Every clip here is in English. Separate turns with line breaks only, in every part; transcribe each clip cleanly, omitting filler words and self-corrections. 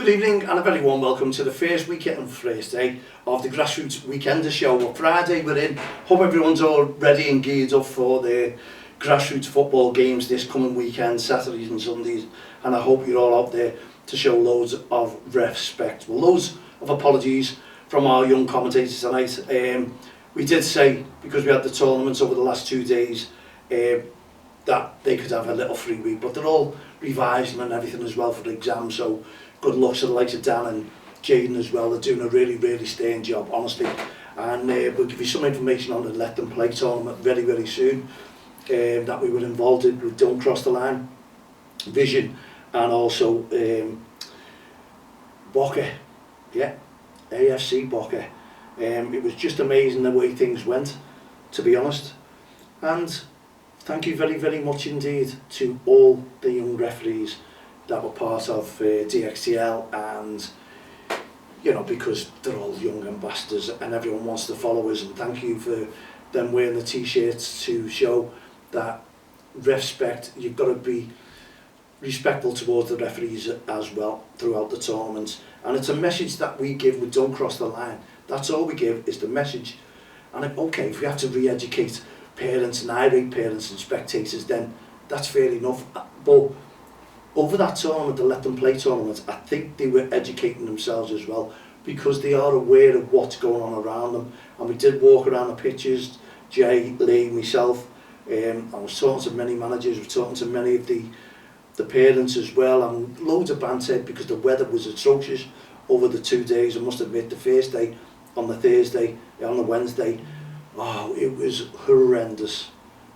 Good evening and a very warm welcome to the first weekend and first day of the Grassroots Weekender Show. Well, Friday we're in. Hope everyone's all ready and geared up for the grassroots football games this coming weekend, Saturdays and Sundays, and I hope you're all out there to show loads of respect. Well, loads of apologies from our young commentators tonight. We did say, because we had the tournaments over the last 2 days, that they could have a little free week, but they're all revising and everything as well for the exam, so good luck to the likes of Dan and Jaden as well. They're doing a really staying job, honestly, and we'll give you some information on the Let Them Play tournament very soon that we were involved in with Don't Cross the Line, Vision, and also Boca, yeah, AFC Boca. It was just amazing the way things went, to be honest, and thank you very much indeed to all the young referees that were part of DXTL, and you know, because they're all young ambassadors and everyone wants to follow us, and thank you for them wearing the t-shirts to show that respect. You've got to be respectful towards the referees as well throughout the tournaments, and it's a message that we give with Don't Cross the Line. That's all we give, is the message. And okay, if we have to re-educate parents and irate parents and spectators, then that's fair enough, but over that tournament, the Let Them Play tournament, I think they were educating themselves as well, because they are aware of what's going on around them. And we did walk around the pitches, Jay, Lee, myself, I was talking to many managers, we were talking to many of the parents as well, and loads of banter because the weather was atrocious over the 2 days. I must admit, the first day on the Thursday, on the Wednesday, oh, it was horrendous,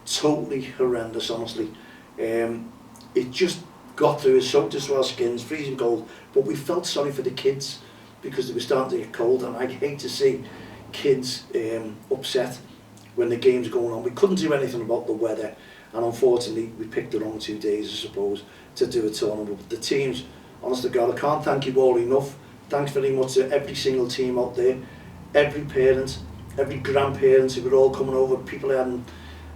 totally horrendous, honestly. It just got through us, soaked us to our skins, freezing cold, but we felt sorry for the kids because they were starting to get cold, and I hate to see kids upset when the game's going on. We couldn't do anything about the weather, and unfortunately we picked the wrong 2 days, I suppose, to do a tournament. But the teams, honest to God, I can't thank you all enough. Thanks very much to every single team out there, every parent, every grandparent who were all coming over, people I hadn't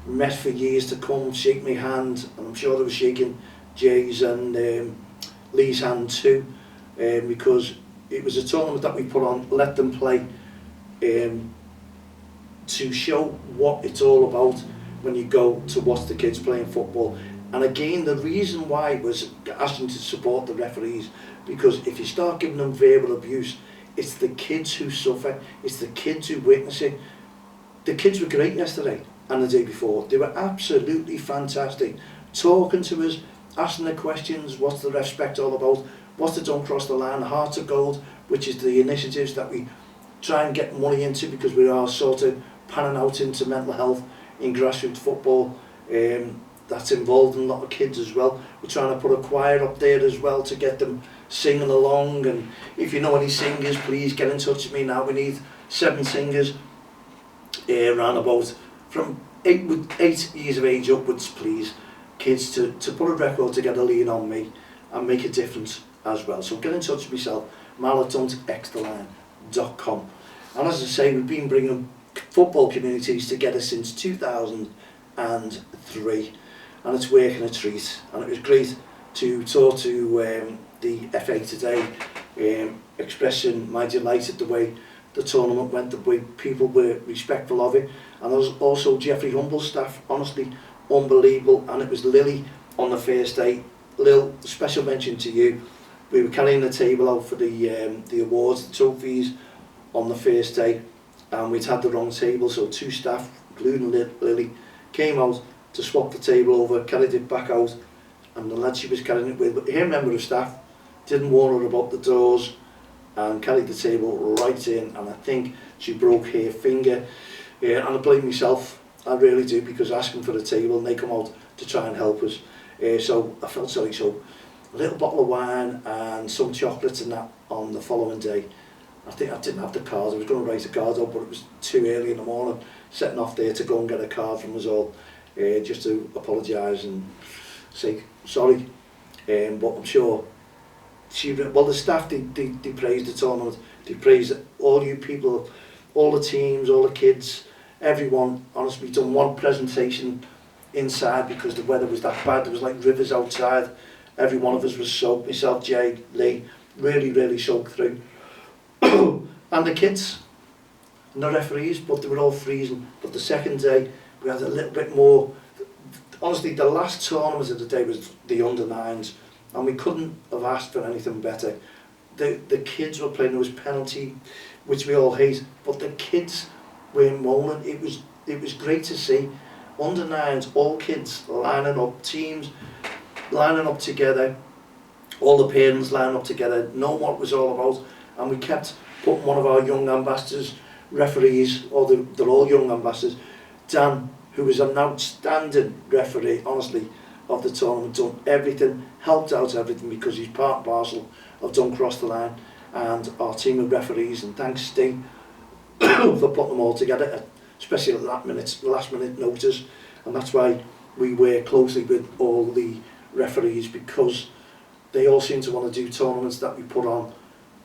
met for years to come, shake my hand, and I'm sure they were shaking Jay's and Lee's hand too, because it was a tournament that we put on, Let Them Play, to show what it's all about when you go to watch the kids playing football. And again, the reason why was asking to support the referees, because if you start giving them verbal abuse, it's the kids who suffer, it's the kids who witness it. The kids were great yesterday and the day before. They were absolutely fantastic, talking to us, asking the questions, what's the respect all about, what's the Don't Cross the Line, the Hearts of Gold, which is the initiatives that we try and get money into, because we are sort of panning out into mental health in grassroots football. That's involved in a lot of kids as well. We're trying to put a choir up there as well to get them singing along, and if you know any singers, please get in touch with me now. We need 7 singers around about from 8 years of age upwards, please, kids, to put a record together, lean on me and make a difference as well. So get in touch with myself, mal@don'txtheline.com. And as I say, we've been bringing football communities together since 2003, and it's working a treat. And it was great to talk to the FA today, expressing my delight at the way the tournament went, the way people were respectful of it. And there was also Jeffrey Humble's staff, honestly unbelievable. And it was Lily on the first day. Lil, special mention to you. We were carrying the table out for the awards, the trophies, on the first day, and we'd had the wrong table, so 2 staff, including Lily, came out to swap the table over, carried it back out, and the lad she was carrying it with, but her member of staff didn't warn her about the doors and carried the table right in, and I think she broke her finger. And I blame myself, I really do, because asking for the table and they come out to try and help us. So I felt sorry. So a little bottle of wine and some chocolates and that on the following day. I think I didn't have the card. I was going to write a card up, but it was too early in the morning, setting off there to go and get a card from us all, just to apologise and say sorry. But I'm sure the staff, they praised the tournament, they praised all you people, all the teams, all the kids, everyone. Honestly, done one presentation inside because the weather was that bad. There was like rivers outside. Every one of us was soaked, myself, Jay, Lee, really soaked through. And the kids and the referees, but they were all freezing. But the second day we had a little bit more. Honestly, the last tournament of the day was the under-9s, and we couldn't have asked for anything better. The kids were playing. There was penalty, which we all hate, but the kids were moaning. It was great to see. Under-9s, all kids lining up, teams lining up together, all the parents lining up together, knowing what it was all about, and we kept putting one of our young ambassadors, referees, or they're all young ambassadors, Dan, who was an outstanding referee, honestly, of the tournament, done everything, helped out everything, because he's part and parcel of Done Cross the Line, and our team of referees, and thanks Steve for putting them all together, especially at last minute notice. And that's why we work closely with all the referees, because they all seem to want to do tournaments that we put on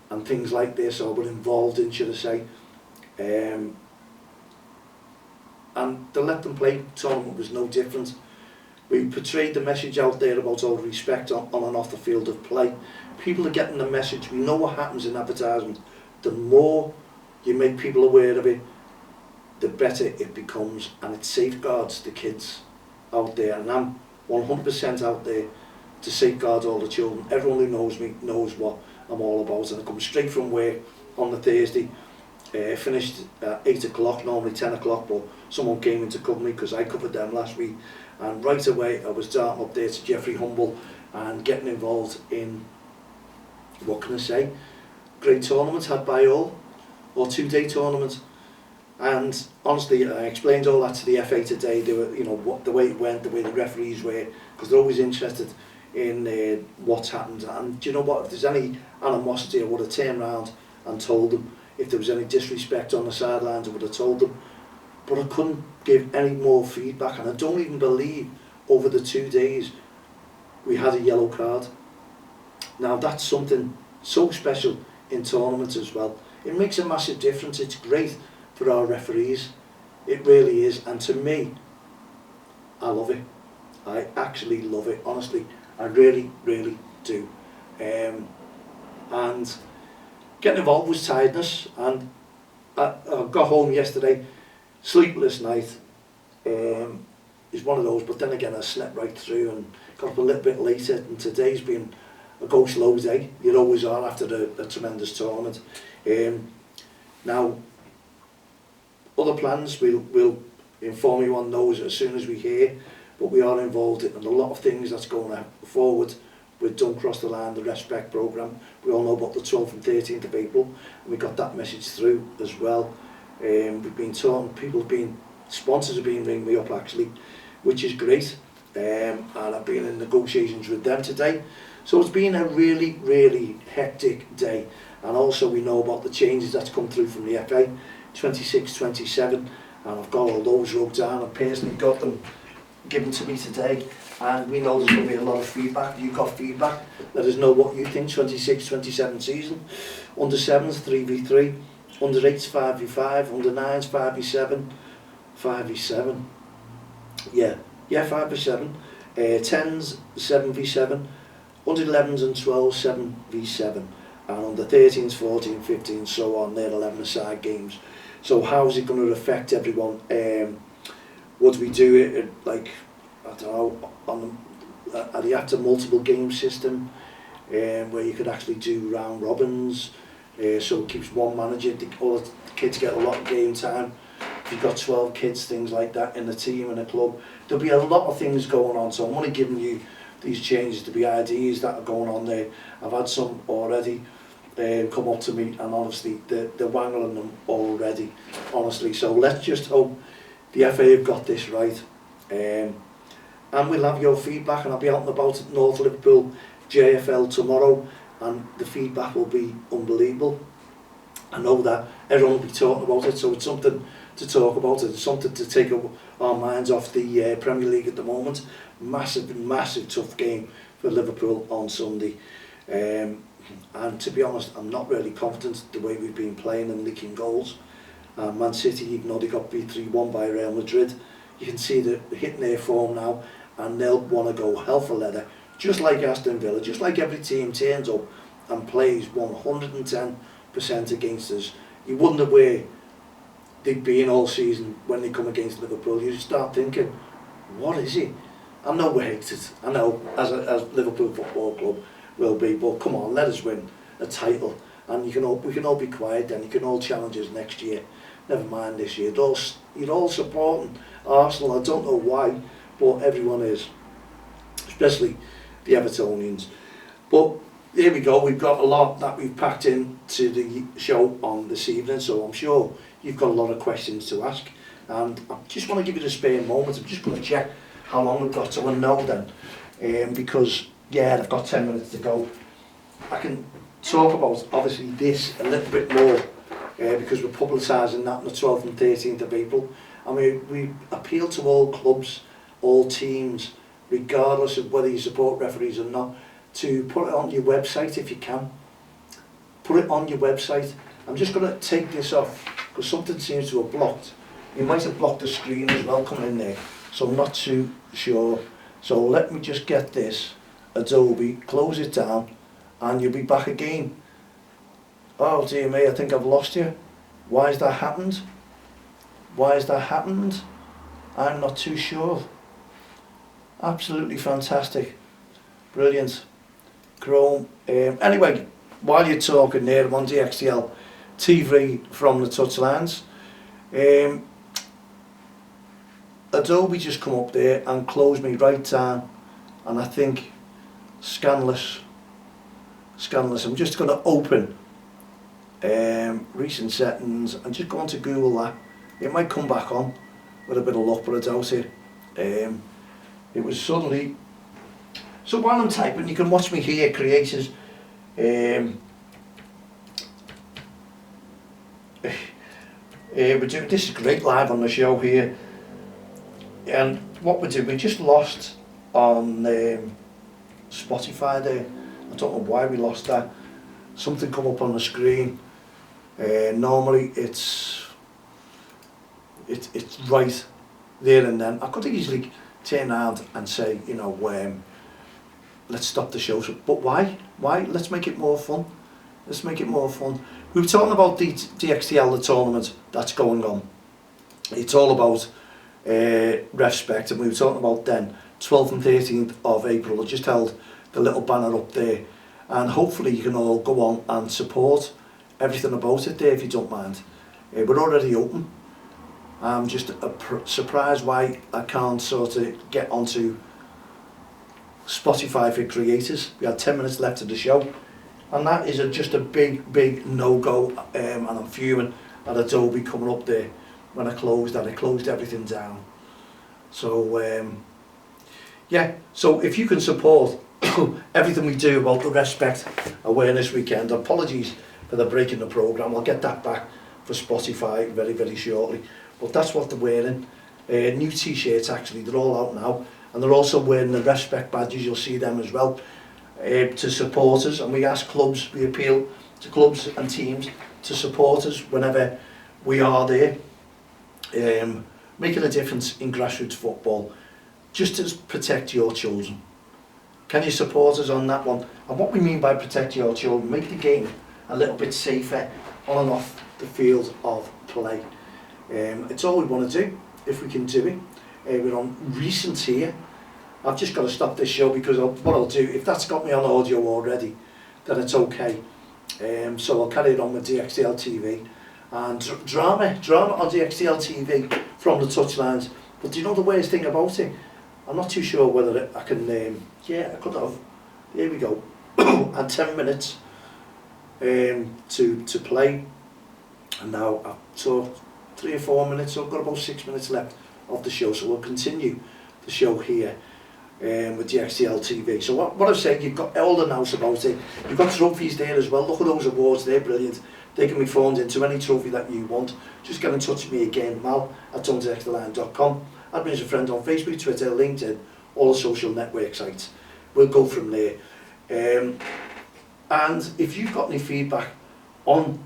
and things like this, or we're involved in, should I say. And the Let Them Play tournament was no different. We portrayed the message out there about all respect on and off the field of play. People are getting the message. We know what happens in advertisement. The more you make people aware of it, the better it becomes, and it safeguards the kids out there. And I'm 100% out there to safeguard all the children. Everyone who knows me knows what I'm all about, and I come straight from work on the Thursday. Finished at 8 o'clock, normally 10 o'clock, but someone came in to cover me because I covered them last week, and right away I was darting up there to Jeffrey Humble and getting involved in, what can I say, great tournaments had by all, or 2-day tournaments. And honestly, I explained all that to the FA today. They were, you know, what the way it went, the way the referees were, because they're always interested in what's happened. And do you know what? If there's any animosity, I would have turned around and told them. If there was any disrespect on the sidelines, I would have told them. But I couldn't give any more feedback, and I don't even believe over the 2 days we had a yellow card. Now that's something so special in tournaments as well. It makes a massive difference. It's great for our referees. It really is. And to me, I love it. I actually love it. Honestly, I really do. And getting involved was tiredness, and I got home yesterday, sleepless night. Is one of those, but then again I slept right through and got up a little bit later, and today's been a go slow day. You always are after a tremendous tournament. Now, other plans we'll inform you on those as soon as we hear, but we are involved in a lot of things that's going forward with Don't Cross the Line, the Respect programme. We all know about the 12th and 13th of April, and we got that message through as well. We've been talking, sponsors have been ringing me up actually, which is great, and I've been in negotiations with them today. So it's been a really hectic day, and also we know about the changes that's come through from the FA, 26, 27, and I've got all those wrote down. I've personally got them given to me today, and we know there's going to be a lot of feedback. You've got feedback, let us know what you think. 26, 27 season, under 7s 3v3, under 8s 5v5, under 9s 5v7, 5v7, yeah 5v7, 10s 7v7, under 11s and 12s 7v7, and under 13s, 14, 15, so on. They're 11-a-side games. So how is it going to affect everyone? Would we do it like, I don't know, on the after multiple game system, where you could actually do round robins, so it keeps one manager, all the kids get a lot of game time. If you've got 12 kids, things like that in the team and a club, there'll be a lot of things going on. So I'm only giving you these changes to be ideas that are going on there. I've had some already come up to me, and honestly they're wangling them already, honestly. So let's just hope the FA have got this right, and we'll have your feedback, and I'll be out and about at North Liverpool JFL tomorrow, and the feedback will be unbelievable. I know that everyone will be talking about it, so it's something to talk about. It's something to take our minds off the Premier League at the moment. Massive tough game for Liverpool on Sunday, and to be honest, I'm not really confident the way we've been playing and leaking goals. Man City, even though they got beat 3-1 by Real Madrid, you can see they're hitting their form now, and they'll want to go hell for leather, just like Aston Villa, just like every team turns up and plays 110% against us, you wonder where they've been all season when they come against Liverpool. You start thinking, what is it? I know we're hated. I know as Liverpool Football Club will be, but come on, let us win a title, and we can all be quiet then. You can all challenge us next year. Never mind this year. You're all supporting Arsenal. I don't know why, but everyone is, especially the Evertonians. But here we go. We've got a lot that we've packed into the show on this evening, so I'm sure you've got a lot of questions to ask. And I just want to give you the spare moment. I'm just going to check how long we've got to know then, because yeah, I've got 10 minutes to go. I can talk about obviously this a little bit more because we're publicising that on the 12th and 13th of April. I mean, we appeal to all clubs, all teams, regardless of whether you support referees or not, to put it on your website if you can. Put it on your website. I'm just going to take this off because something seems to have blocked. It might have blocked the screen as well coming in there, so I'm not too sure. So let me just get this Adobe, close it down, and you'll be back again. Oh dear me, I think I've lost you. Why has that happened? Why has that happened? I'm not too sure. Absolutely fantastic. Brilliant. Chrome. Anyway, while you're talking there, I'm on DXTL TV from the touchlines. Adobe just come up there and closed me right down, and I think scanless. I'm just going to open recent settings and just go on to Google that. It might come back on with a bit of luck, but I doubt it. It was suddenly. So while I'm typing, you can watch me here, creators. We're doing this is great live on the show here, and what we do, we just lost on Spotify there. I don't know why we lost that. Something come up on the screen. Normally it's right there and then. I could easily turn around and say, you know, let's stop the show. But why? Let's make it more fun. Let's make it more fun. We were talking about the DXTL, the tournament that's going on. It's all about REFspect, and we were talking about then 12th and 13th of April. I just held the little banner up there, and hopefully you can all go on and support everything about it there if you don't mind. We're already open. I'm just surprised why I can't sort of get onto Spotify for creators. We had 10 minutes left of the show, and that is just a big no-go, and I'm fuming at Adobe coming up there when I closed that. I closed everything down. So yeah, so if you can support everything we do about the REFspect Awareness Weekend, apologies for the break in the programme, I'll get that back for Spotify very shortly, but that's what they're wearing. New t-shirts actually, they're all out now, and they're also wearing the REFspect badges. You'll see them as well, to support us, and we ask clubs, we appeal to clubs and teams to support us whenever we are there, making a difference in grassroots football, just to protect your children. Can you support us on that one? And what we mean by protect your children, make the game a little bit safer on and off the field of play. It's all we want to do, if we can do it. We're on recent here. I've just got to stop this show because what I'll do, if that's got me on audio already, then it's okay. So I'll carry it on with DXTL TV. And drama on DXTL TV from the touchlines. But do you know the worst thing about it? I'm not too sure whether I can, yeah, I could have. Here we go. And 10 minutes to play. And now I've talked 3 or 4 minutes, so I've got about 6 minutes left of the show. So we'll continue the show here with DXTL TV. So what I've said, you've got all the notes about it. You've got trophies there as well. Look at those awards, they're brilliant. They can be formed into any trophy that you want. Just get in touch with me again, mal@DXTL.com. Add me as a friend on Facebook, Twitter, LinkedIn, all the social network sites. We'll go from there. And if you've got any feedback on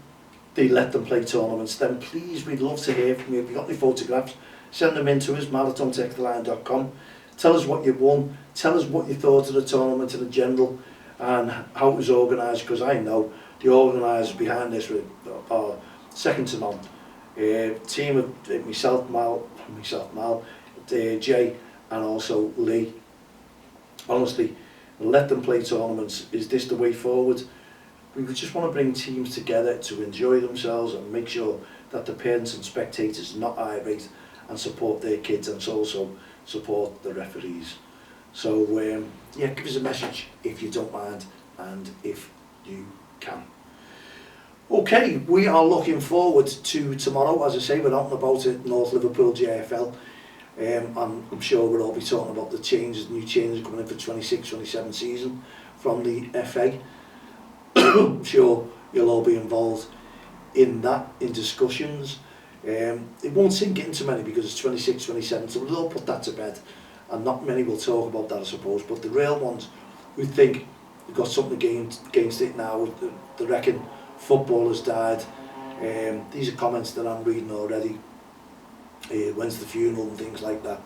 the Let Them Play tournaments, then please, we'd love to hear from you. If you've got any photographs, send them in to us, mal@DXTL.com. Tell us what you've won. Tell us what you thought of the tournament in general. and how it was organised, because I know the organisers behind this are second to none. Team of myself, Mal, Jay, and also Lee. Honestly, let them play tournaments. Is this the way forward? We just want to bring teams together to enjoy themselves and make sure that the parents and spectators are not irate and support their kids, and also support the referees. So yeah, give us a message if you don't mind and if you can. Okay, we are looking forward to tomorrow. As I say, we're out and about at North Liverpool JFL. I'm sure we'll all be talking about the changes, new changes coming in for 26-27 season from the FA. I'm sure you'll all be involved in that, in discussions. It won't sink into many because it's 26-27, so we'll all put that to bed, and not many will talk about that, I suppose. But the real ones who think we've got something against it now, they reckon football has died. These are comments that I'm reading already. When's the funeral and things like that.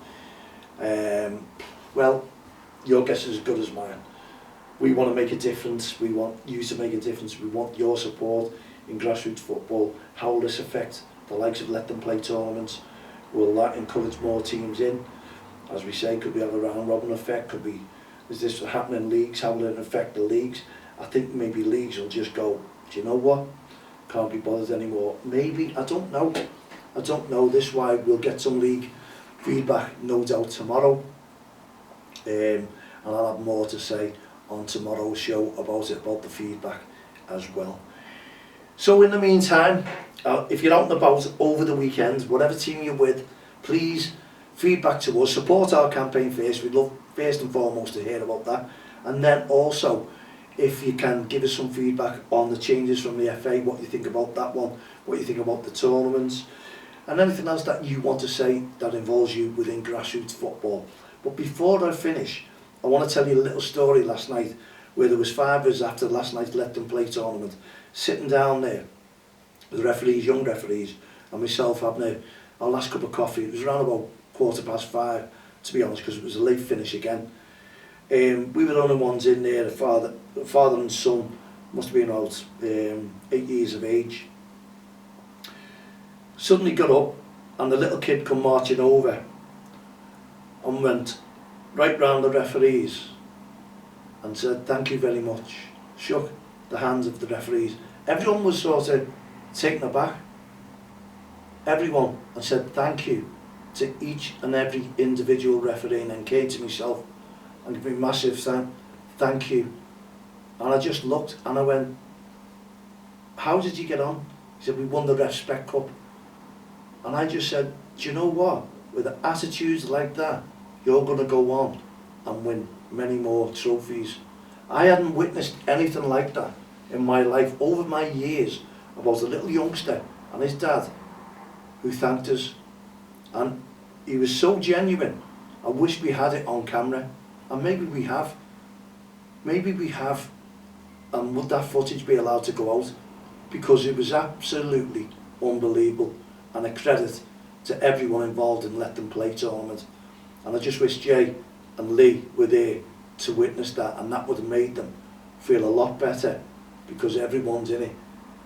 Well, your guess is as good as mine. We want to make a difference. We want you to make a difference. We want your support in grassroots football. How will this affect the likes of Let Them Play tournaments? Will that encourage more teams in? As we say, could we have a round robin effect? Could we? Is this happening in leagues? How will it affect the leagues? I think maybe leagues will just go, do you know what? Can't be bothered anymore. Maybe, I don't know. I don't know. This is why we'll get some league feedback, no doubt, tomorrow. And I'll have more to say on tomorrow's show about it, about the feedback as well. So in the meantime, if you're out and about over the weekend, whatever team you're with, please feedback to us, support our campaign first. We'd love first and foremost to hear about that, and then also if you can give us some feedback on the changes from the FA, what you think about that one, what you think about the tournaments, and anything else that you want to say that involves you within grassroots football. But before I finish, I want to tell you a little story last night where there was 5 of us after last night's Let Them Play tournament, sitting down there, the referees, young referees, and myself having our last cup of coffee. It was around about 5:15, to be honest, because it was a late finish again. We were the only ones in there. The father and son must have been about 8 years of age. Suddenly got up, and the little kid come marching over and went right round the referees and said, "Thank you very much." Shook the hands of the referees. Everyone was sort of taken aback. Everyone, and said thank you to each and every individual referee, and then came to myself and gave me a massive thank you. And I just looked and I went, "How did you get on?" He said, "We won the REFspect Cup." And I just said, "Do you know what? With attitudes like that, you're going to go on and win many more trophies." I hadn't witnessed anything like that in my life over my years, about a little youngster and his dad who thanked us. And he was so genuine. I wish we had it on camera, and maybe we have. Maybe we have. And would that footage be allowed to go out? Because it was absolutely unbelievable, and a credit to everyone involved in Let Them Play tournament. And I just wish Jay and Lee were there to witness that, and that would have made them feel a lot better, because everyone's in it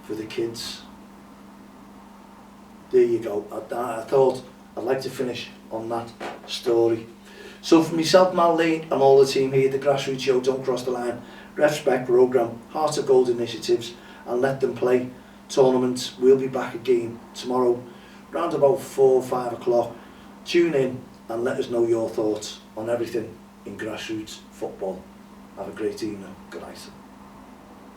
for the kids. There you go. I thought I'd like to finish on that story. So for myself, Mal Lee, and all the team here, the Grassroots Show, Don't Cross the Line, REFspect programme, Heart of Gold initiatives, and Let Them Play tournaments, we'll be back again tomorrow round about 4 or 5 o'clock. Tune in and let us know your thoughts on everything in grassroots football. Have a great evening. Good night.